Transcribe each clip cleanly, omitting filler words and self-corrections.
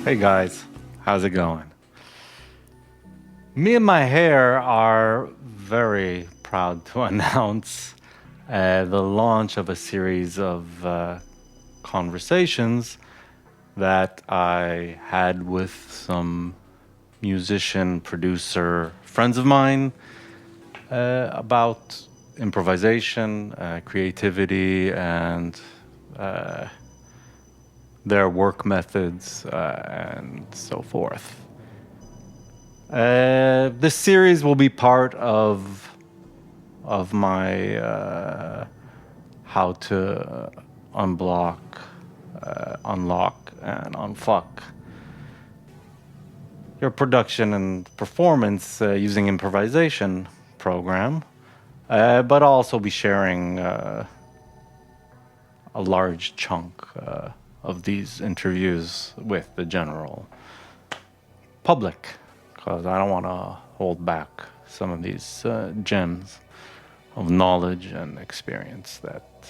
Hey guys, how's it going? Me and my hair are very proud to announce the launch of a series of conversations that I had with some musician, producer friends of mine about improvisation, creativity, and their work methods and so forth. This series will be part of my how to unblock, unlock, and unfuck your production and performance using improvisation program, but I'll also be sharing a large chunk of these interviews with the general public, because I don't want to hold back some of these gems of knowledge and experience that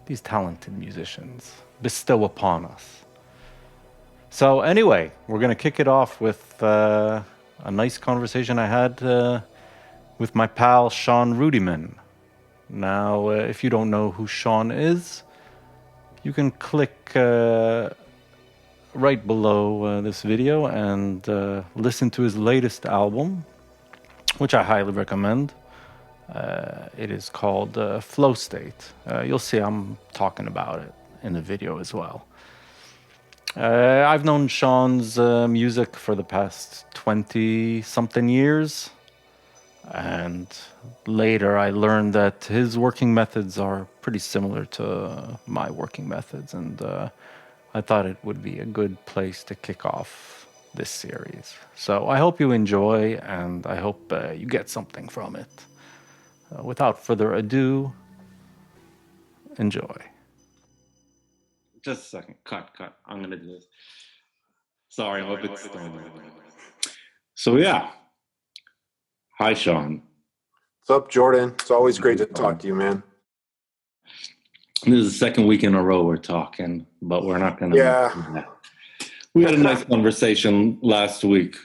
these talented musicians bestow upon us. So anyway, we're going to kick it off with a nice conversation I had with my pal Shawn Rudiman. Now, if you don't know who Shawn is, you can click right below this video and listen to his latest album, which I highly recommend. It is called Flow State. You'll see I'm talking about it in the video as well. I've known Shawn's music for the past 20-something years, and later I learned that his working methods are pretty similar to my working methods, and I thought it would be a good place to kick off this series. So I hope you enjoy, and I hope you get something from it. Without further ado, enjoy. Just a second. Cut. I'm going to do this. Sorry, I'm a bit stoned. So yeah. Hi, Shawn. What's up, Jordan? It's always great to talk to you, man. This is the second week in a row we're talking, but we're not going to. Yeah. We had a nice conversation last week. It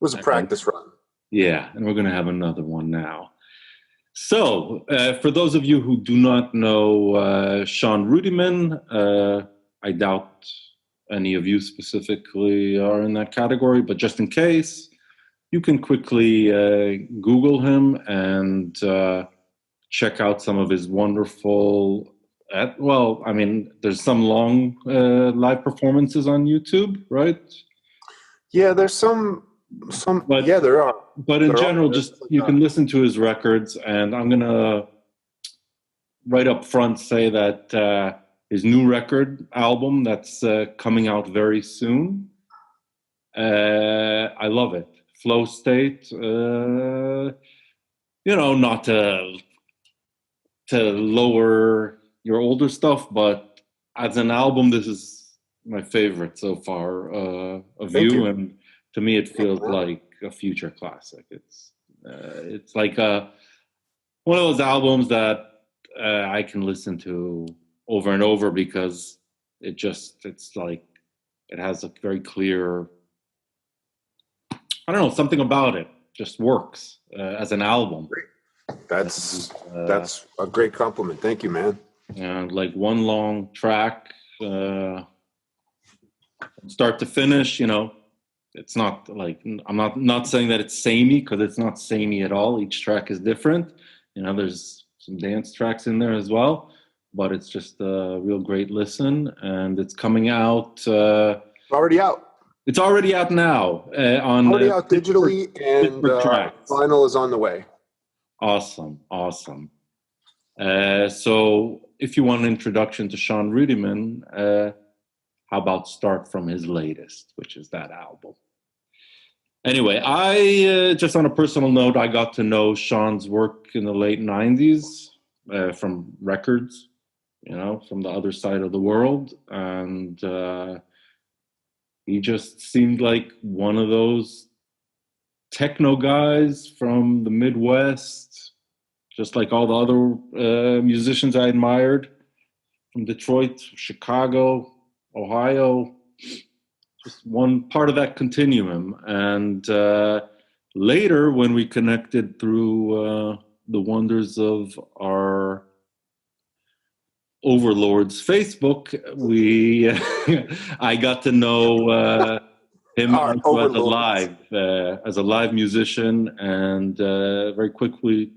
was a practice run. Yeah, and we're going to have another one now. So, for those of you who do not know Shawn Rudiman, I doubt any of you specifically are in that category, but just in case, you can quickly Google him and check out some of his wonderful, there's some long live performances on YouTube, right? Yeah, there's some, yeah, there are. But in general, just you can listen to his records, and I'm gonna right up front say that his new record album that's coming out very soon, I love it. Flow State, not to lower your older stuff, but as an album, this is my favorite so far of you, and to me, it feels like a future classic. It's like one of those albums that I can listen to over and over because it's like it has a very clear, I don't know, something about it just works as an album. That's a great compliment. Thank you, man. And like one long track, start to finish, it's not like, I'm not saying that it's samey, because it's not samey at all. Each track is different. There's some dance tracks in there as well, but it's just a real great listen, and it's coming out. Already out. It's already out now. Already out digitally, and vinyl is on the way. Awesome. So if you want an introduction to Shawn Rudiman, how about start from his latest, which is that album? Anyway, I just on a personal note, I got to know Shawn's work in the late 90s from records, from the other side of the world. And he just seemed like one of those techno guys from the Midwest, just like all the other musicians I admired from Detroit, Chicago, Ohio, just one part of that continuum. And later, when we connected through the wonders of our overlords Facebook, I got to know him also as a live musician, and very quickly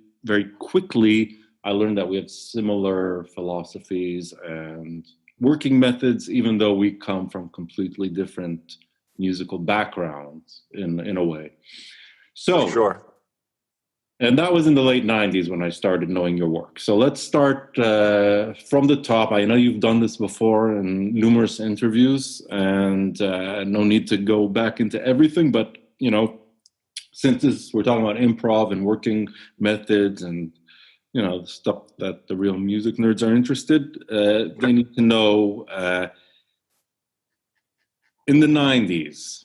I learned that we have similar philosophies and working methods, even though we come from completely different musical backgrounds in a way. So sure. And that was in the late 90s when I started knowing your work. So let's start from the top. I know you've done this before in numerous interviews, and no need to go back into everything. But, you know, since we're talking about improv and working methods and, you know, the stuff that the real music nerds are interested, they need to know in the 90s,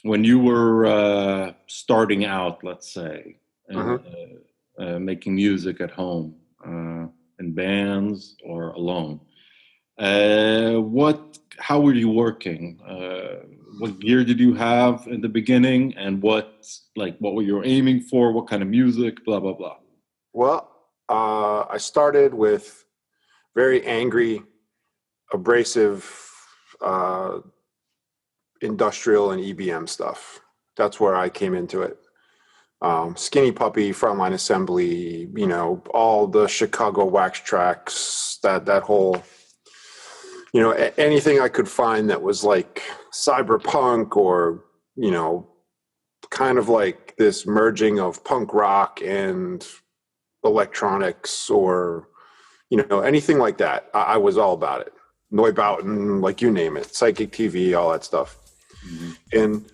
when you were starting out, let's say, making music at home, in bands or alone, how were you working? What gear did you have in the beginning, and what were you aiming for? What kind of music? Blah blah blah. Well, I started with very angry, abrasive, industrial and EBM stuff. That's where I came into it. Skinny Puppy, Frontline Assembly, you know, all the Chicago wax tracks, that whole, you know, anything I could find that was like cyberpunk or, you know, kind of like this merging of punk rock and electronics, or, you know, anything like that. I was all about it. Neubauten, like you name it, Psychic TV, all that stuff. Mm-hmm. And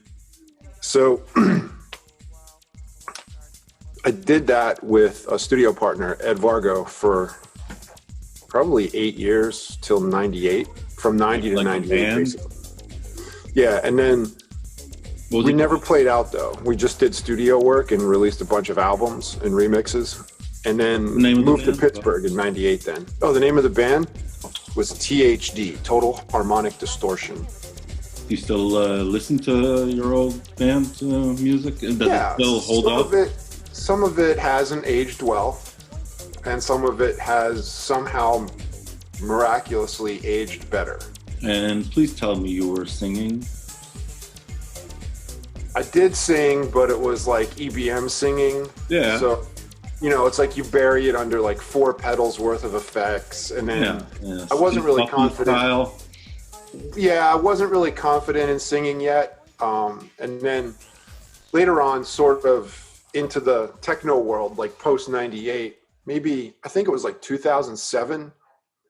so I did that with a studio partner, Ed Vargo, for probably 8 years till 98, from 90 to 98, basically. Yeah, and then we never played out, though. We just did studio work and released a bunch of albums and remixes, and then moved to Pittsburgh in 98 then. Oh, the name of the band was THD, Total Harmonic Distortion. Do you still listen to your old band music? Does it still hold up? Some of it hasn't aged well, and some of it has somehow miraculously aged better. And please tell me you were singing. I did sing, but it was like EBM singing. Yeah. So, you know, it's like you bury it under like 4 pedals worth of effects, and then I wasn't really confident. Style. Yeah, I wasn't really confident in singing yet. And then later on, sort of into the techno world, like post 98, maybe, I think it was like 2007,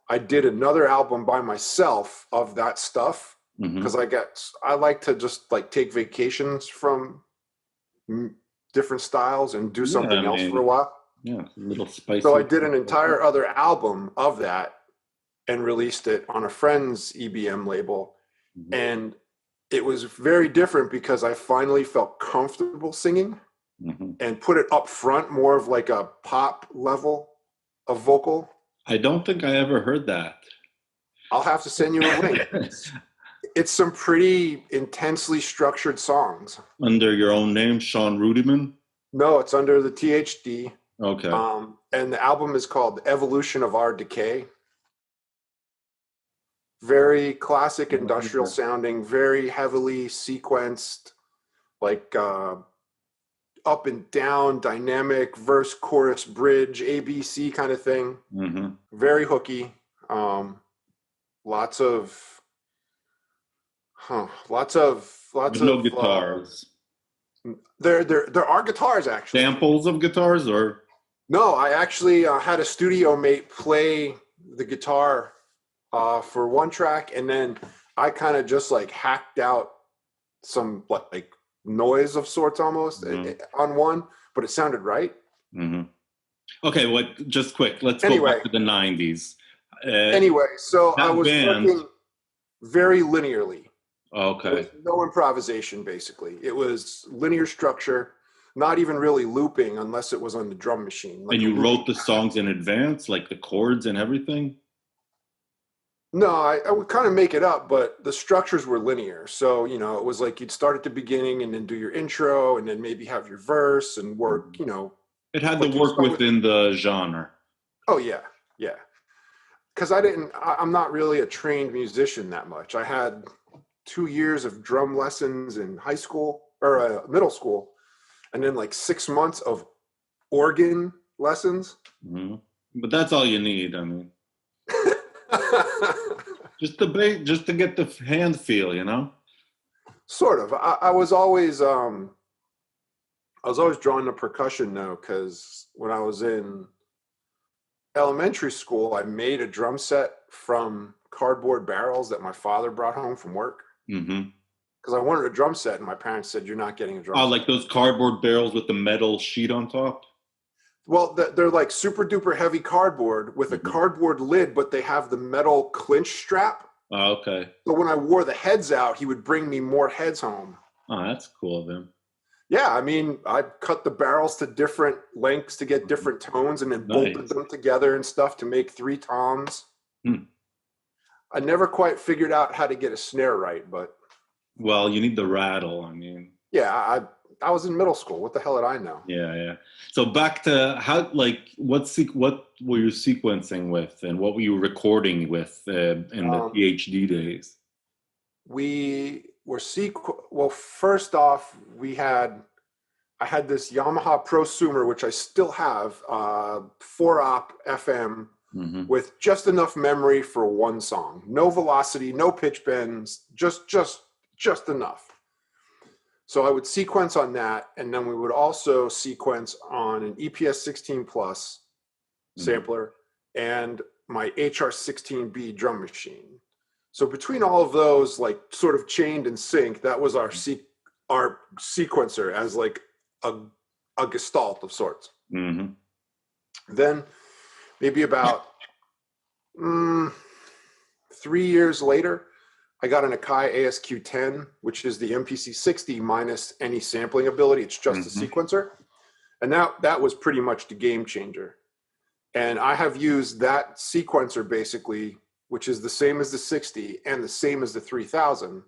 I did another album by myself of that stuff, because I like to just like take vacations from different styles and do something else for a while. Yeah, a little spicy. So I did an entire other album of that and released it on a friend's EBM label. And it was very different because I finally felt comfortable singing and put it up front, more of like a pop level of vocal. I don't think I ever heard that. I'll have to send you a link. It's some pretty intensely structured songs. Under your own name, Shawn Rudiman? No, it's under the THD. Okay. And the album is called Evolution of Our Decay. Very classic industrial sounding, very heavily sequenced, like up and down, dynamic, verse, chorus, bridge, ABC kind of thing. Very hooky. Lots of no guitars. There are guitars, actually. Samples of guitars, or? No, I actually had a studio mate play the guitar for one track, and then I kind of just like hacked out some like noise of sorts almost on one, but it sounded right. Okay, just quick, let's go back to the 90s. Anyway, so I was working very linearly. Okay. No improvisation, basically. It was linear structure, not even really looping unless it was on the drum machine. Like, and you wrote the songs in advance, like the chords and everything? No, I would kind of make it up, but the structures were linear. So, you know, it was like you'd start at the beginning and then do your intro and then maybe have your verse and work, you know. It had to work within the genre. Oh, yeah. Yeah. Because I'm not really a trained musician that much. I had 2 years of drum lessons in high school or middle school, and then like 6 months of organ lessons. Mm-hmm. But that's all you need. I mean, just to get the hand feel, you know. Sort of. I was always drawn to percussion though, because when I was in elementary school, I made a drum set from cardboard barrels that my father brought home from work. Mm-hmm. Because I wanted a drum set, and my parents said, "You're not getting a drum set." Oh, like those cardboard barrels with the metal sheet on top? Well, they're like super duper heavy cardboard with a cardboard lid, but they have the metal clinch strap. Oh, okay. So when I wore the heads out, he would bring me more heads home. Oh, that's cool of him. Yeah, I mean, I cut the barrels to different lengths to get different tones and then bolted them together and stuff to make 3 toms. I never quite figured out how to get a snare right, but... Well, you need the rattle, I mean... Yeah, I was in middle school. What the hell did I know? Yeah. So back to how, like, what were you sequencing with, and what were you recording with in the PhD days? We were well, first off, I had this Yamaha prosumer, which I still have, 4-op FM with just enough memory for one song. No velocity, no pitch bends, just enough. So I would sequence on that, and then we would also sequence on an EPS 16 Plus sampler and my HR16B drum machine. So between all of those, like sort of chained in sync, that was our sequencer as like a gestalt of sorts. Mm-hmm. Then maybe about 3 years later, I got an Akai ASQ10, which is the MPC 60 minus any sampling ability. It's just a sequencer. And that was pretty much the game changer. And I have used that sequencer basically, which is the same as the 60 and the same as the 3000,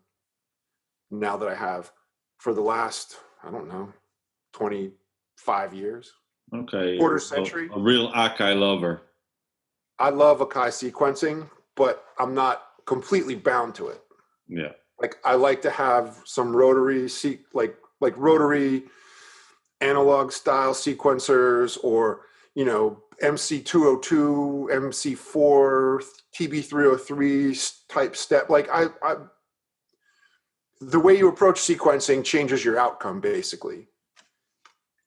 now that I have, for the last, I don't know, 25 years. Okay. Quarter century. A real Akai lover. I love Akai sequencing, but I'm not completely bound to it. Yeah. Like I like to have some rotary like rotary analog style sequencers, or, you know, MC202, MC4, TB303 type step. Like the way you approach sequencing changes your outcome basically.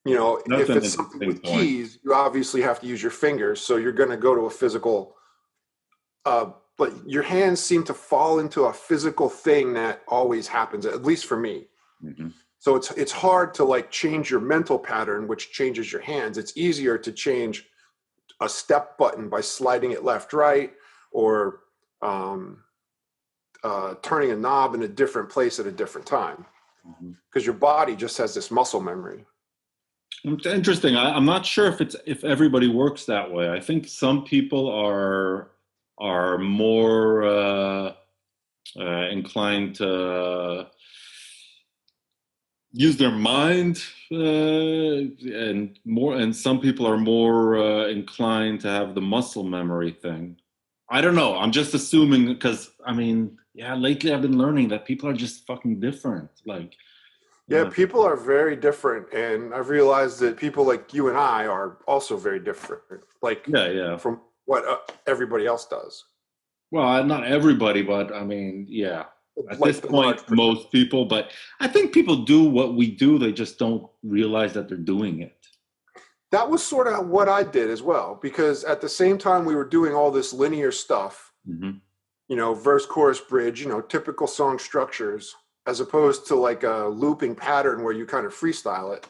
You know, if it's something with keys, you obviously have to use your fingers. So you're going to go to a physical, but your hands seem to fall into a physical thing that always happens, at least for me. Mm-hmm. So it's hard to like change your mental pattern, which changes your hands. It's easier to change a step button by sliding it left, right, or turning a knob in a different place at a different time, because your body just has this muscle memory. It's interesting. I'm not sure if everybody works that way. I think some people are more inclined to use their mind, and some people are more inclined to have the muscle memory thing. I don't know. I'm just assuming, because I mean, yeah, lately I've been learning that people are just fucking different. Like, yeah, people are very different, and I've realized that people like you and I are also very different. Like, from what everybody else does. Well, not everybody, but I mean, yeah. At this point, most people, but I think people do what we do. They just don't realize that they're doing it. That was sort of what I did as well, because at the same time we were doing all this linear stuff, you know, verse, chorus, bridge, you know, typical song structures, as opposed to like a looping pattern where you kind of freestyle it.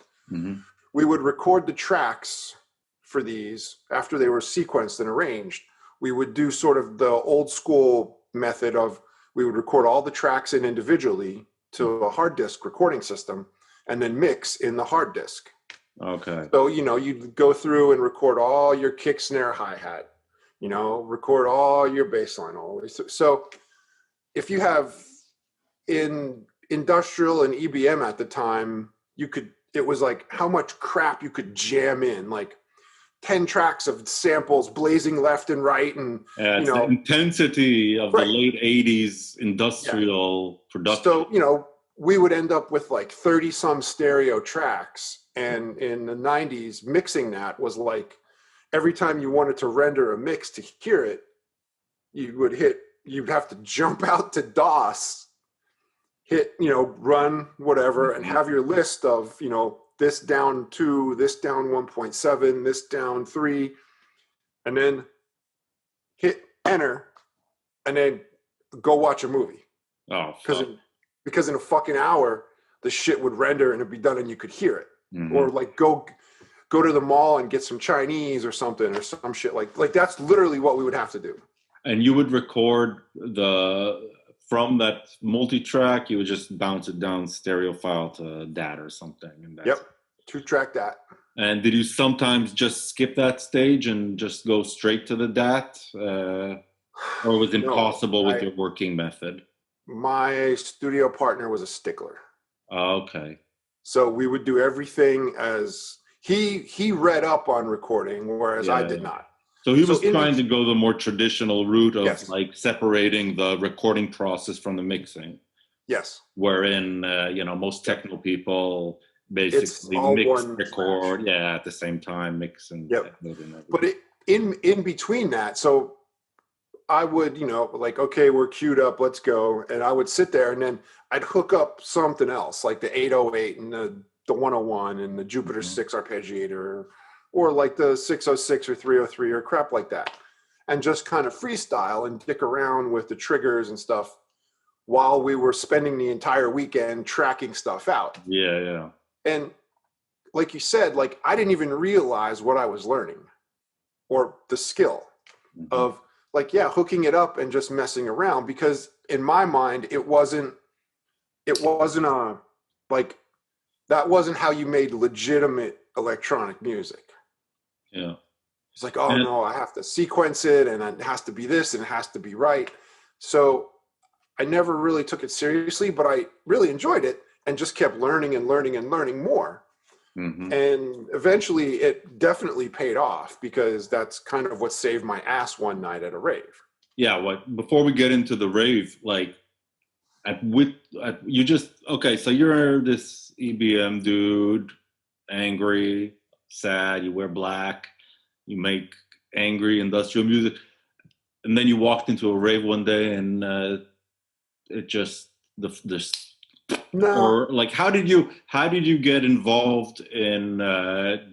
We would record the tracks for these after they were sequenced and arranged. We would do sort of the old school method of, we would record all the tracks in individually to a hard disk recording system and then mix in the hard disk. Okay. So, you'd go through and record all your kick, snare, hi-hat, record all your bass line always. So if you have in industrial and EBM at the time, it was like how much crap you could jam in, like 10 tracks of samples blazing left and right. And, it's the intensity of the late 80s industrial production. So, we would end up with like 30 some stereo tracks. And in the 90s, mixing that was like, every time you wanted to render a mix to hear it, you'd have to jump out to DOS, hit, run whatever, and have your list of, this down 2, this down 1.7, this down 3, and then hit enter, and then go watch a movie. Oh, because in a fucking hour, the shit would render and it'd be done and you could hear it. Mm-hmm. Or like go to the mall and get some Chinese or something or some shit like that's literally what we would have to do. And you would record from that multi-track, you would just bounce it down stereo file to DAT or something. And yep, 2-track DAT. And did you sometimes just skip that stage and just go straight to the DAT? Or was it impossible with your working method? My studio partner was a stickler. Oh, okay. So we would do everything as he read up on recording, whereas I did not. So he was trying to go the more traditional route of like separating the recording process from the mixing. Yes. Wherein, most techno people basically mix, record, at the same time, mix and. Yep. But in between that, so I would, like, okay, we're queued up, let's go. And I would sit there and then I'd hook up something else, like the 808 and the 101 and the Jupiter 6 arpeggiator, or like the 606 or 303 or crap like that. And just kind of freestyle and dick around with the triggers and stuff while we were spending the entire weekend tracking stuff out. Yeah, yeah. And like you said, like I didn't even realize what I was learning or the skill of hooking it up and just messing around, because in my mind, that wasn't how you made legitimate electronic music. Yeah. It's like, no, I have to sequence it and it has to be this and it has to be right. So I never really took it seriously, but I really enjoyed it and just kept learning and learning and learning more. Mm-hmm. And eventually it definitely paid off, because that's kind of what saved my ass one night at a rave. Yeah. Before we get into the rave, like so you're this EBM dude, angry, sad, you wear black, you make angry industrial music. And then you walked into a rave one day and it just, no. Or like, how did you get involved in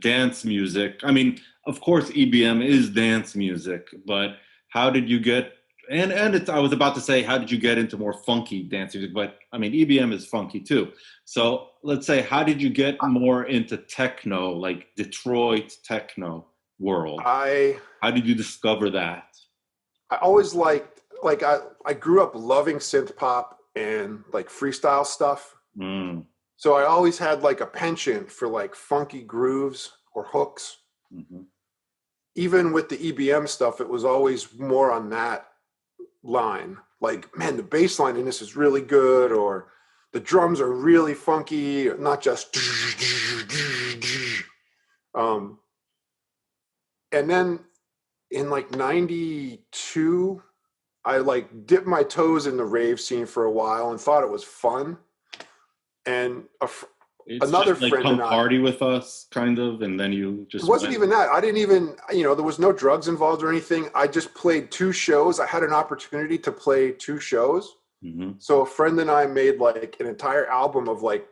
dance music? I mean, of course, EBM is dance music, but how did you get? I was about to say, how did you get into more funky dance music? But I mean, EBM is funky too. So let's say, how did you get more into techno, like Detroit techno world? How did you discover that? I always liked, I grew up loving synth pop and like freestyle stuff. So I always had like a penchant for like funky grooves or hooks. Mm-hmm. Even with the EBM stuff, it was always more on that line. Like, man, the bass line in this is really good, or the drums are really funky, not just. And then in like 92, I like dipped my toes in the rave scene for a while and thought it was fun. And another just like friend come and I party with us, kind of, and then you just. It wasn't even that. I didn't even, there was no drugs involved or anything. I just played 2 shows. I had an opportunity to play 2 shows. Mm-hmm. So a friend and I made like an entire album of like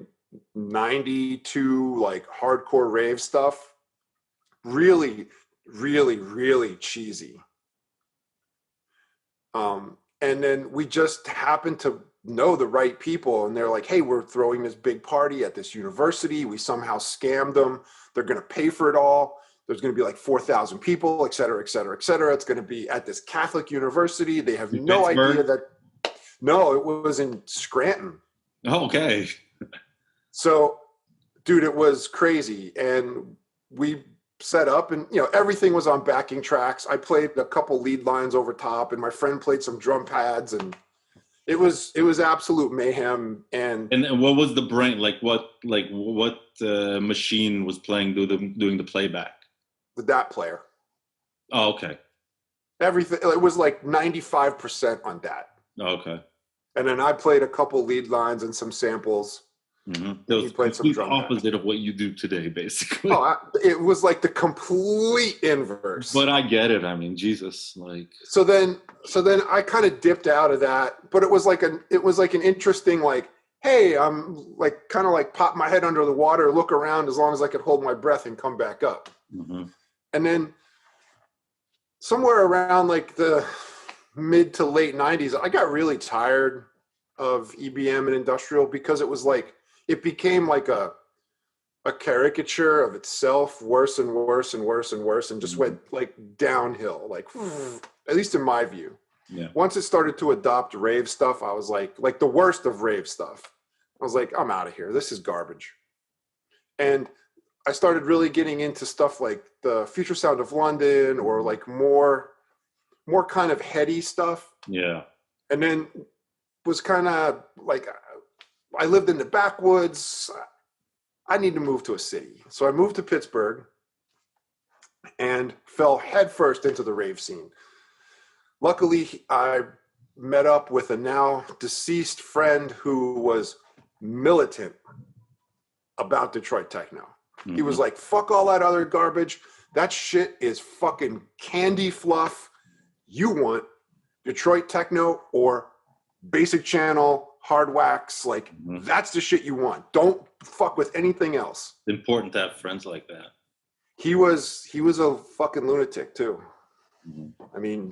92 like hardcore rave stuff. Really, really, really cheesy. And then we just happened to know the right people, and they're like, hey, we're throwing this big party at this university. We somehow scammed them. They're going to pay for it all. There's going to be like 4,000 people, et cetera, et cetera, et cetera. It's going to be at this Catholic university. They have no idea that. No, it was in Scranton. Okay. So dude, it was crazy. And we set up and, everything was on backing tracks. I played a couple lead lines over top and my friend played some drum pads, and it was absolute mayhem. And what was the brain? What machine was playing, doing the playback? The DAT player. Oh, okay. Everything, it was like 95% on DAT. Oh, okay. And then I played a couple lead lines and some samples. Mm-hmm. He played some drum opposite of what you do today, basically. It was like the complete inverse. But I get it. I mean, Jesus, So then I kind of dipped out of that, but it was like an interesting, hey, I'm kind of pop my head under the water, look around as long as I could hold my breath and come back up. Mm-hmm. And then somewhere around the mid to late 90s, I got really tired of EBM and industrial because it was it became a caricature of itself, worse and worse and worse and worse, and just went downhill, at least in my view. Yeah. Once it started to adopt rave stuff, I was like the worst of rave stuff. I was like, I'm out of here. This is garbage. And I started really getting into stuff like the Future Sound of London, or more kind of heady stuff. Yeah. And then was kind of I lived in the backwoods. I need to move to a city. So I moved to Pittsburgh and fell headfirst into the rave scene. Luckily, I met up with a now deceased friend who was militant about Detroit techno. Mm-hmm. He was like, fuck all that other garbage. That shit is fucking candy fluff. You want Detroit techno or basic channel, hard wax, that's the shit you want. Don't fuck with anything else. It's important to have friends like that. He was a fucking lunatic too. Mm-hmm. I mean,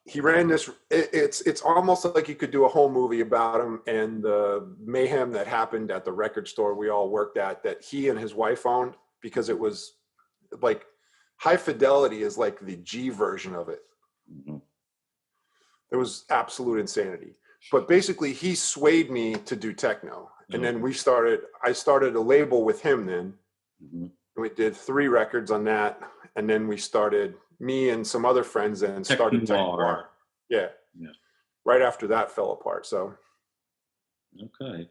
he ran this, it's almost like you could do a whole movie about him and the mayhem that happened at the record store we all worked at, that he and his wife owned, because it was High Fidelity is the G version of it. Mm-hmm. It was absolute insanity. But basically, he swayed me to do techno. And then I started a label with him then. Mm-hmm. We did 3 records on that. And then me and some other friends and started Techno. Yeah. Right after that fell apart. So. Okay.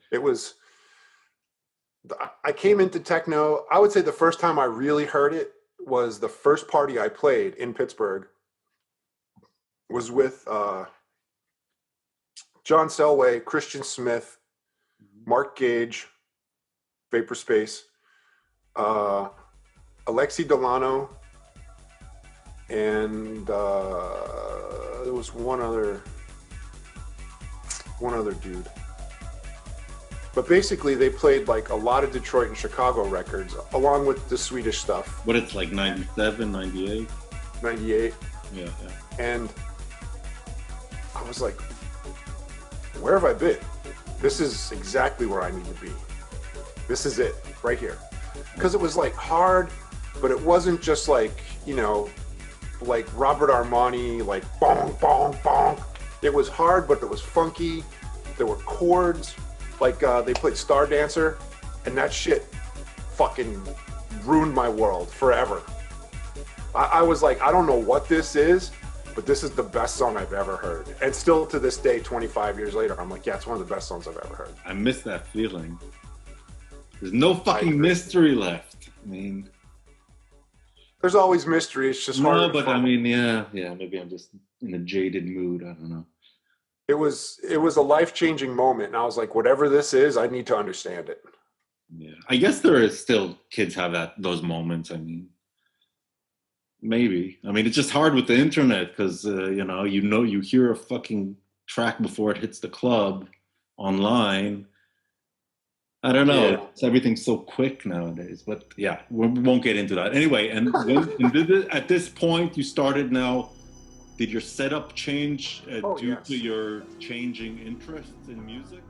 I came into techno, I would say the first time I really heard it was the first party I played in Pittsburgh was with John Selway, Christian Smith, Mark Gage, Vaporspace, Alexi Delano, and there was one other dude. But basically, they played a lot of Detroit and Chicago records, along with the Swedish stuff. What, it's 97, 98? 98. Yeah. And I was like, where have I been? This is exactly where I need to be. This is it, right here. Because it was hard, but it wasn't just Robert Armani, bong, bong, bong. It was hard, but it was funky. There were chords. They played Star Dancer, and that shit fucking ruined my world forever. I was like, I don't know what this is, but this is the best song I've ever heard. And still to this day, 25 years later, I'm like, yeah, it's one of the best songs I've ever heard. I miss that feeling. There's no fucking mystery left. I mean, there's always mystery. It's just hard. No, but I mean, yeah. Maybe I'm just in a jaded mood. I don't know. It was a life-changing moment, and I was like, whatever this is, I need to understand it. Yeah, I guess there is still kids have those moments. I mean, maybe. I mean, it's just hard with the internet because you hear a fucking track before it hits the club online. I don't know. Yeah. Everything's so quick nowadays. But yeah, we won't get into that anyway. And at this point, you started now. Did your setup change due to your changing interests in music?